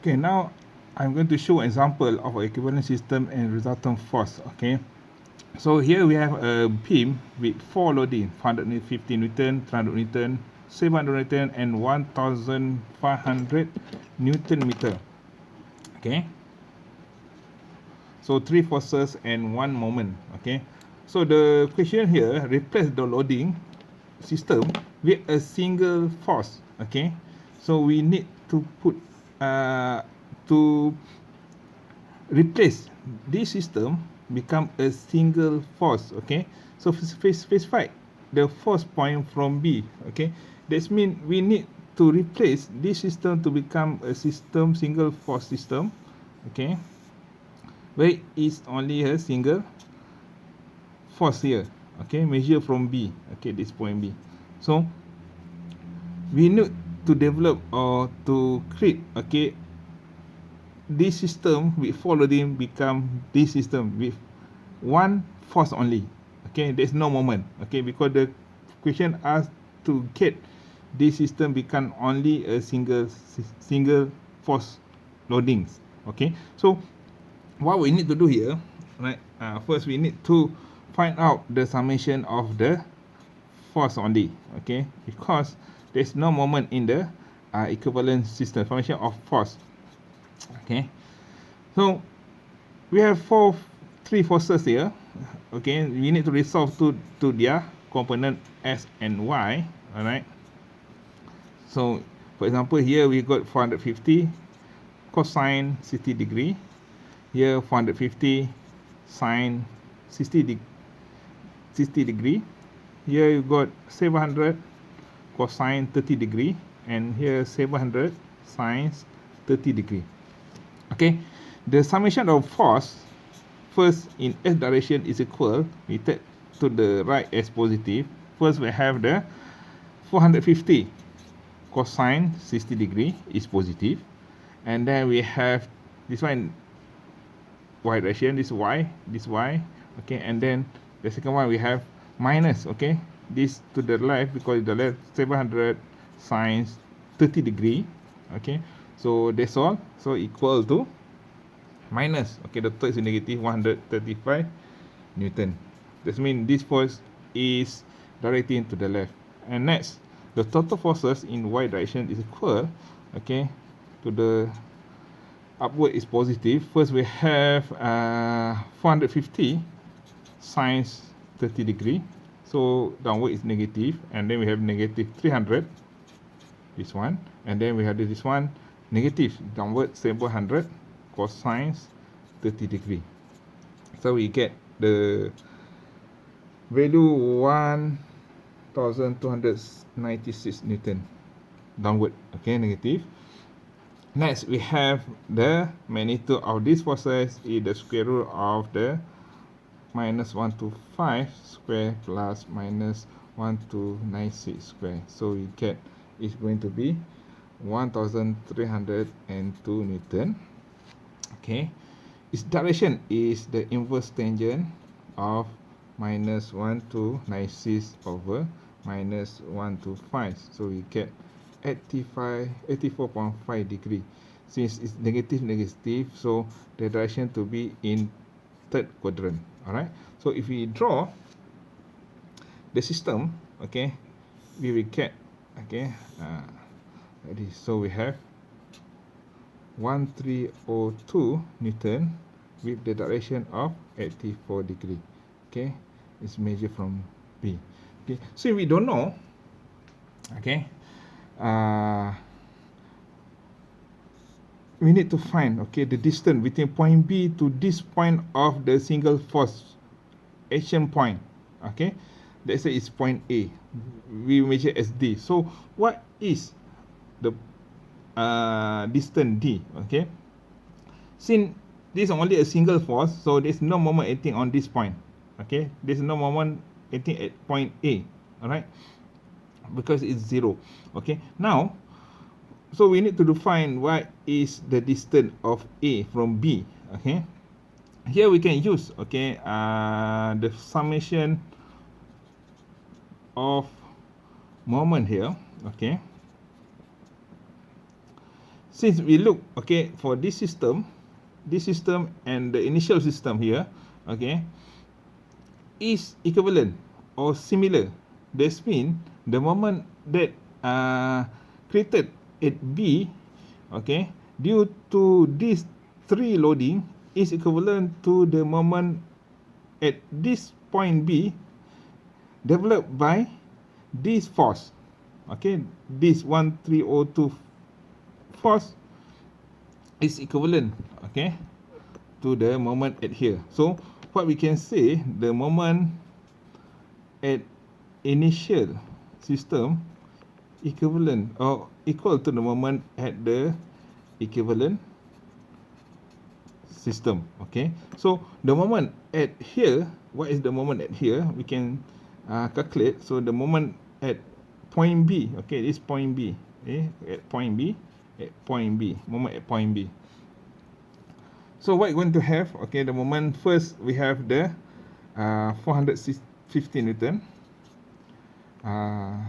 Okay, now I'm going to show an example of an equivalent system and resultant force. Okay, so here we have a beam with 4 loading: 450 Newton, 300 Newton, 700 Newton, and 1500 Newton meter. Okay, so 3 forces and 1 moment. Okay, so the question here: replace the loading system with a single force. Okay, so we need to put to replace this system become a single force. Okay, so specify the force point from B. Okay, that means we need to replace this system to become a system single force system. Okay, where is only a single force here. Okay, measure from B. Okay, this point B. So we need to develop or to create, okay, this system with 4 loading become this system with 1 force only. Okay, there's no moment. Okay, because the question asks to get this system become only a single force loadings. Okay, so what we need to do here, right? First we need to find out the summation of the force only. Okay, because there's no moment in the equivalent system summation of force. Okay, so we have three forces here. Okay, we need to resolve to their component S and Y. All right, so for example here we got 450 cosine 60 degree, here 450 sine 60 degree, here you got 700 cosine 30 degree, and here 700 sine 30 degree. Okay, the summation of force first in S direction is equal, we take to the right as positive. First we have the 450 cosine 60 degree is positive, and then we have this one Y direction, this Y, okay, and then the second one we have minus, okay, this to the left because the left 700 sine 30 degree. Okay, so that's all, so equal to minus, okay, the third is negative 135 Newton. That means this force is directing to the left. And next, the total forces in Y direction is equal, okay, to the upward is positive. First we have 450 sine 30 degree, so downward is negative, and then we have negative 300, this one, and then we have this one negative downward 700 cosine 30 degree. So we get the value 1296 Newton downward, okay, negative. Next we have the magnitude of this forces is the square root of the minus 125 square plus minus 1296 square. So we get is going to be 1302 Newton. Okay, its direction is the inverse tangent of minus 1296 over minus 125. So we get 84.5 degree. Since it's negative, so the direction to be in third quadrant. All right, so if we draw the system, okay, we will get, okay, like this. So we have 1302 Newton with the direction of 84 degree. Okay, it's measured from B. Okay, so if we don't know, okay, we need to find, okay, the distance between point B to this point of the single force action point. Okay, let's say it's point A, we measure as D. So what is the distance D? Okay, since this is only a single force, so there's no moment acting on this point. Okay, there's no moment acting at point A. All right, because it's 0. Okay, now so we need to define what is the distance of A from B. Okay, here we can use, okay, the summation of moment here. Okay, since we look, okay, for this system and the initial system here, okay, is equivalent or similar. This means the moment that created at B, okay, due to this 3 loading is equivalent to the moment at this point B developed by this force, okay, this 1302 force is equivalent, okay, to the moment at here. So what we can say, the moment at initial system equivalent or equal to the moment at the equivalent system. Okay, so the moment at here, what is the moment at here? We can calculate. So the moment at point B, okay, this point B, okay, at point B, moment at point B. So what we're going to have, okay, the moment first we have the 450 Newton,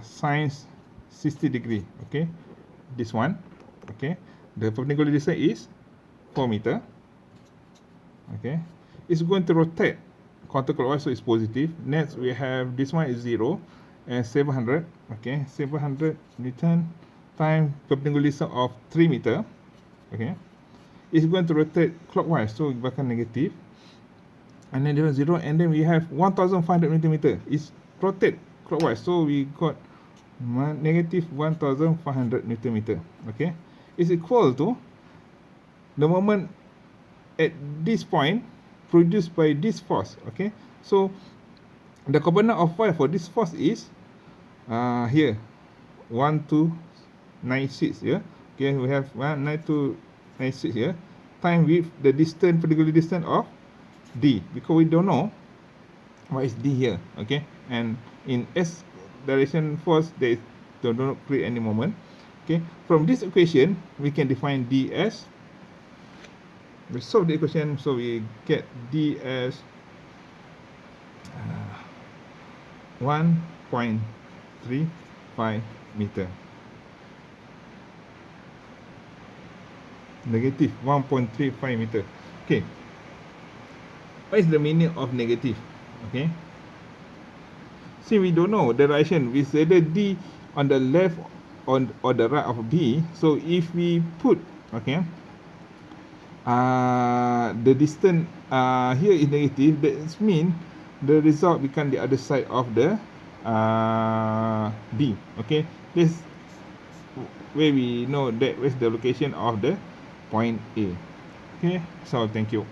sines 60 degree, okay, this one, okay, the perpendicular distance is 4 meter, okay, it's going to rotate counterclockwise, so it's positive. Next we have this one is 0 and 700, okay, 700 Newton times perpendicular distance of 3 meter, okay, it's going to rotate clockwise, so we become negative, and then there is 0, and then we have 1500 Newton meter, it's rotate clockwise, so we got negative 1500 Newton meter, okay, is equal to the moment at this point produced by this force, okay. So the component of y for this force is here 1296 here, okay, we have 9296 here, time with the distance, particular distance of d, because we don't know what is d here, okay, and in s direction force there is, do not create any moment, okay. From this equation we can define d as, we solve the equation, so we get d as 1.35 meter, negative 1.35 meter. Okay, what is the meaning of negative? Okay, see, we don't know the direction, we said that d on the left or the right of b, so if we put, okay, the distance here is negative, that means the result become the other side of the b, okay. This where we know that is the location of the point A, okay. So thank you.